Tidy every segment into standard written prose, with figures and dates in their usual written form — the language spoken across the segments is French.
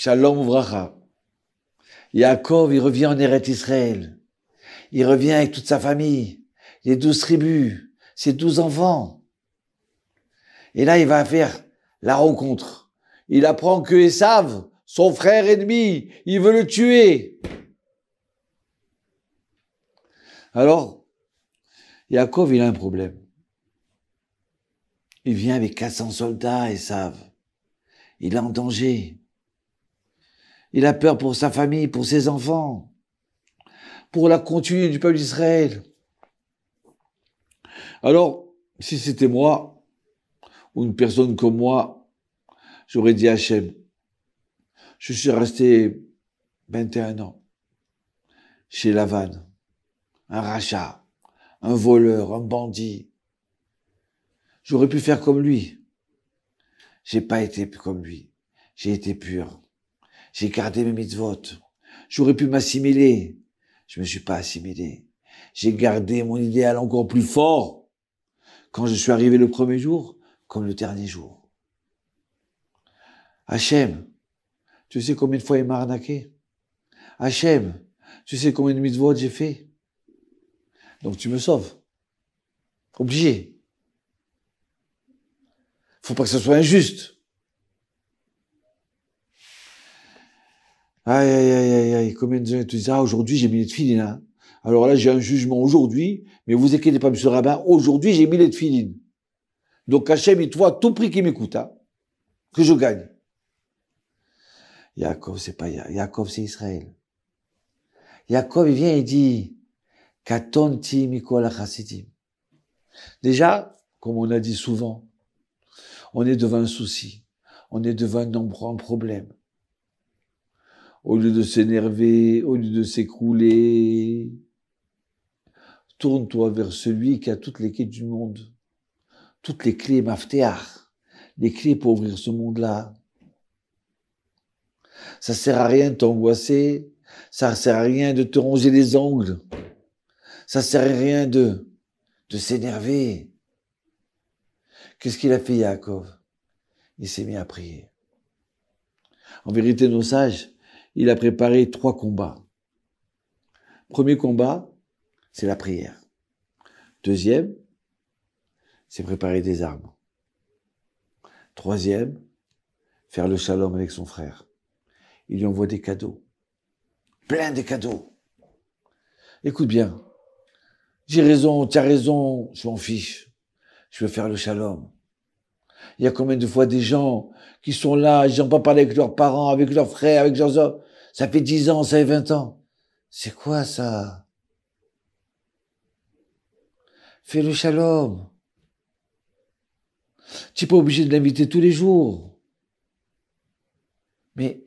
Shalom Uvracha. Yaakov, il revient en Eretz Israël. Il revient avec toute sa famille, les 12 tribus, ses 12 enfants. Et là, il va faire la rencontre. Il apprend que Esav, son frère ennemi, il veut le tuer. Alors, Yaakov, il a un problème. Il vient avec 400 soldats, Esav. Il est en danger. Il a peur pour sa famille, pour ses enfants, pour la continuité du peuple d'Israël. Alors, si c'était moi, ou une personne comme moi, j'aurais dit à Hachem, je suis resté 21 ans chez Lavan, un rachat, un voleur, un bandit. J'aurais pu faire comme lui. J'ai pas été comme lui. J'ai été pur. J'ai gardé mes mitzvot. J'aurais pu m'assimiler. Je me suis pas assimilé. J'ai gardé mon idéal encore plus fort quand je suis arrivé le premier jour comme le dernier jour. Hachem, tu sais combien de fois il m'a arnaqué? Hachem, tu sais combien de mitzvot j'ai fait? Donc tu me sauves. Obligé. Faut pas que ce soit injuste. Aïe, aïe, aïe, aïe, aïe, combien de gens te disent, ah, aujourd'hui, j'ai mis les tefilines, hein. Alors là, j'ai un jugement aujourd'hui, mais vous inquiétez pas, monsieur le rabbin, aujourd'hui, j'ai mis les tefilines. Donc, Hachem, il te voit à tout prix qu'il m'écoute, hein, que je gagne. Yaakov, c'est pas Yaakov, c'est Israël. Yaakov, il vient et dit, Katonti mikol hachasidim. Déjà, comme on a dit souvent, on est devant un souci, on est devant un problème. Au lieu de s'énerver, au lieu de s'écrouler, tourne-toi vers celui qui a toutes les clés du monde. Toutes les clés maftéar, les clés pour ouvrir ce monde-là. Ça sert à rien de t'angoisser, ça sert à rien de te ronger les ongles, ça sert à rien de s'énerver. Qu'est-ce qu'il a fait Yaakov? Il s'est mis à prier. En vérité, nos sages, il a préparé 3 combats. Premier combat, c'est la prière. Deuxième, c'est préparer des armes. Troisième, faire le shalom avec son frère. Il lui envoie des cadeaux. Plein de cadeaux. Écoute bien. J'ai raison, tu as raison, je m'en fiche. Je veux faire le shalom. Il y a combien de fois des gens qui sont là, ils n'ont pas parlé avec leurs parents, avec leurs frères, avec leurs hommes. Ça fait 10 ans, ça fait 20 ans. C'est quoi ça? Fais le shalom. Tu n'es pas obligé de l'inviter tous les jours. Mais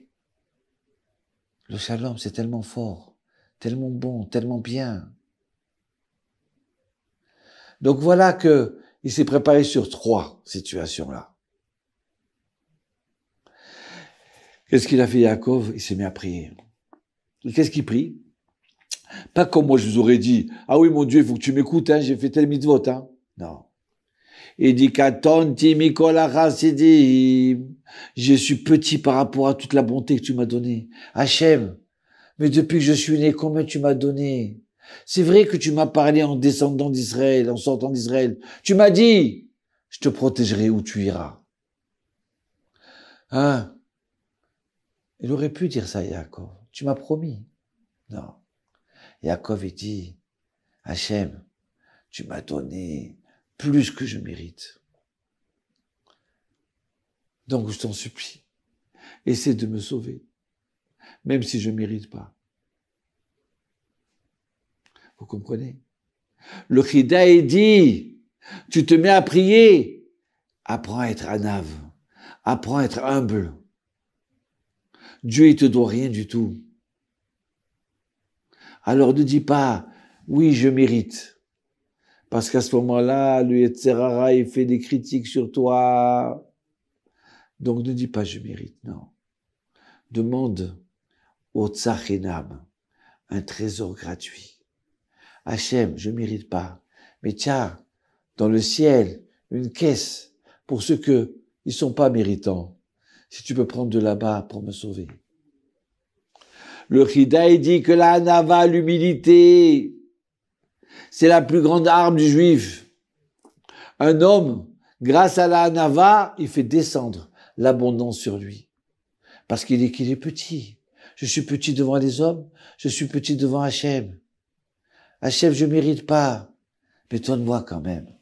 le shalom, c'est tellement fort, tellement bon, tellement bien. Donc voilà que il s'est préparé sur 3 situations-là. Qu'est-ce qu'il a fait Yaakov? Il s'est mis à prier. Et qu'est-ce qu'il prie? Pas comme moi je vous aurais dit, ah oui mon Dieu, il faut que tu m'écoutes, hein, j'ai fait tel mitzvot, hein. Non. Il dit Katonti mikol hachasidim. Je suis petit par rapport à toute la bonté que tu m'as donnée. Hachem, mais depuis que je suis né, combien tu m'as donné? C'est vrai que tu m'as parlé en descendant d'Israël, en sortant d'Israël. Tu m'as dit, je te protégerai où tu iras. Hein? Il aurait pu dire ça, Yaakov. Tu m'as promis. Non. Yaakov, il dit, Hachem, tu m'as donné plus que je mérite. Donc, je t'en supplie, essaie de me sauver, même si je ne mérite pas. Vous comprenez? Le Chida dit, tu te mets à prier, apprends à être anav, apprends à être humble. Dieu, il te doit rien du tout. Alors ne dis pas, oui, je mérite. Parce qu'à ce moment-là, le Yetzer Hara, il fait des critiques sur toi. Donc ne dis pas, je mérite, non. Demande au Tzachinam, un trésor gratuit. Hachem, je mérite pas. Mais tiens, dans le ciel, une caisse pour ceux qui sont pas méritants. Si tu peux prendre de là-bas pour me sauver. Le Chida, il dit que la Hanava, l'humilité, c'est la plus grande arme du juif. Un homme, grâce à la Hanava, il fait descendre l'abondance sur lui. Parce qu'il est petit. Je suis petit devant les hommes, je suis petit devant Hachem. Hachem, je mérite pas. Mais donne-moi quand même.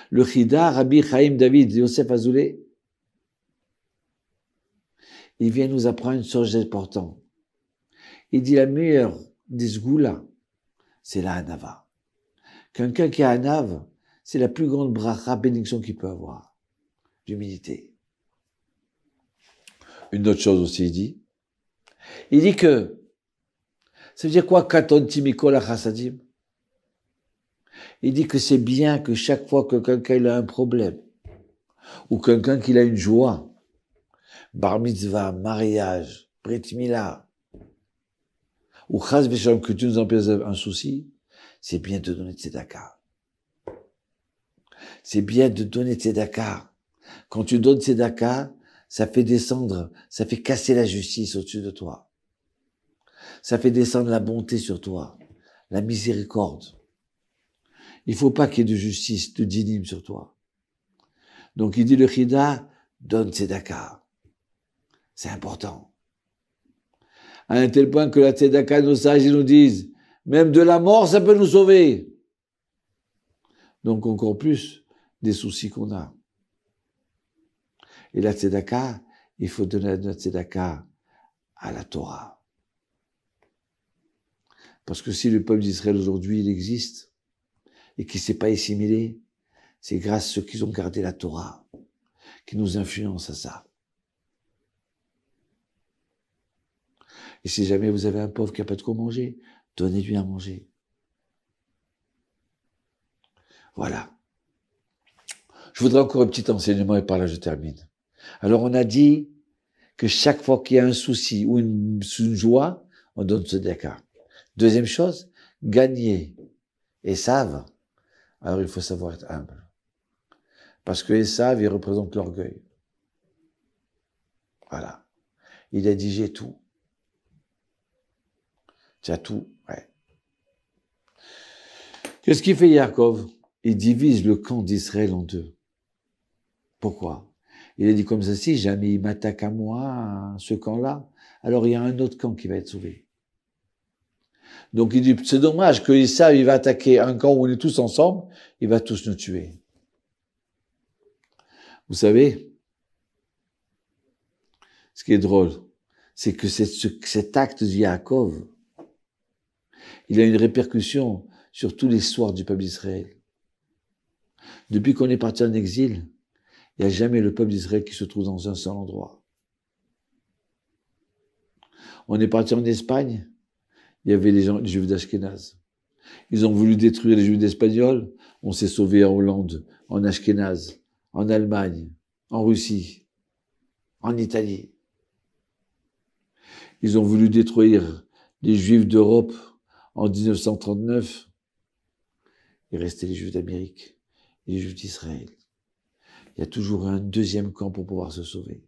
Le Chida, Rabbi Chaim David Yosef Azoulay, il vient nous apprendre une chose importante. Il dit la meilleure des sgoulas, c'est la Hanava. Quelqu'un qui a Hanav, c'est la plus grande bracha, bénédiction qu'il peut avoir. L'humilité. Une autre chose aussi, il dit que, ça veut dire quoi, katonti mikol hachasadim? Il dit que c'est bien que chaque fois que quelqu'un a un problème, ou quelqu'un qui a une joie, bar mitzvah, mariage, brit mila, ou chas v'shalom, que tu nous empêches un souci, c'est bien de donner tzedaka. C'est bien de donner tzedaka. Quand tu donnes tzedaka, ça fait descendre, ça fait casser la justice au-dessus de toi. Ça fait descendre la bonté sur toi, la miséricorde. Il faut pas qu'il y ait de justice, de dinim sur toi. Donc il dit le Chida, donne tzedaka. C'est important. À un tel point que la tzedaka, nos sages, ils nous disent, même de la mort, ça peut nous sauver. Donc encore plus des soucis qu'on a. Et la tzedaka, il faut donner notre tzedaka à la Torah. Parce que si le peuple d'Israël aujourd'hui, il existe, et qui ne s'est pas assimilé, c'est grâce à ceux qui ont gardé la Torah, qui nous influencent à ça. Et si jamais vous avez un pauvre qui n'a pas de quoi manger, donnez-lui à manger. Voilà. Je voudrais encore un petit enseignement et par là je termine. Alors on a dit que chaque fois qu'il y a un souci ou une joie, on donne tzedaka. Deuxième chose, gagner Esav. Alors il faut savoir être humble. Parce que Esav, il représente l'orgueil. Voilà. Il a dit j'ai tout. Tu as tout, ouais. Qu'est-ce qu'il fait Yaakov? Il divise le camp d'Israël en deux. Pourquoi? Il a dit comme ça, si jamais il m'attaque à moi, ce camp-là, alors il y a un autre camp qui va être sauvé. Donc il dit, c'est dommage que Esav, il va attaquer un camp où on est tous ensemble, il va tous nous tuer. Vous savez, ce qui est drôle, c'est que cet acte de Yaakov, il a une répercussion sur toute l'histoire du peuple d'Israël. Depuis qu'on est parti en exil, il n'y a jamais le peuple d'Israël qui se trouve dans un seul endroit. On est parti en Espagne, il y avait les Juifs d'Ashkénaz. Ils ont voulu détruire les Juifs d'Espagnol, on s'est sauvé en Hollande, en Ashkénaz, en Allemagne, en Russie, en Italie. Ils ont voulu détruire les Juifs d'Europe en 1939. Il restait les Juifs d'Amérique, les Juifs d'Israël. Il y a toujours un deuxième camp pour pouvoir se sauver.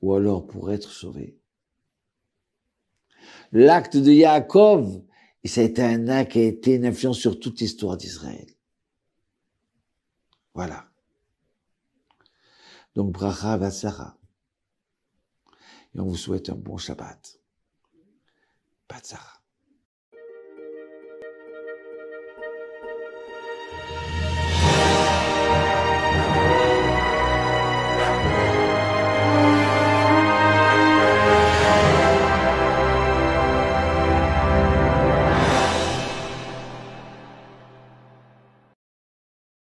Ou alors pour être sauvé. L'acte de Yaakov, ça a été un acte qui a été une influence sur toute l'histoire d'Israël. Voilà. Donc, bracha vatzara. Et on vous souhaite un bon Shabbat. Batzara.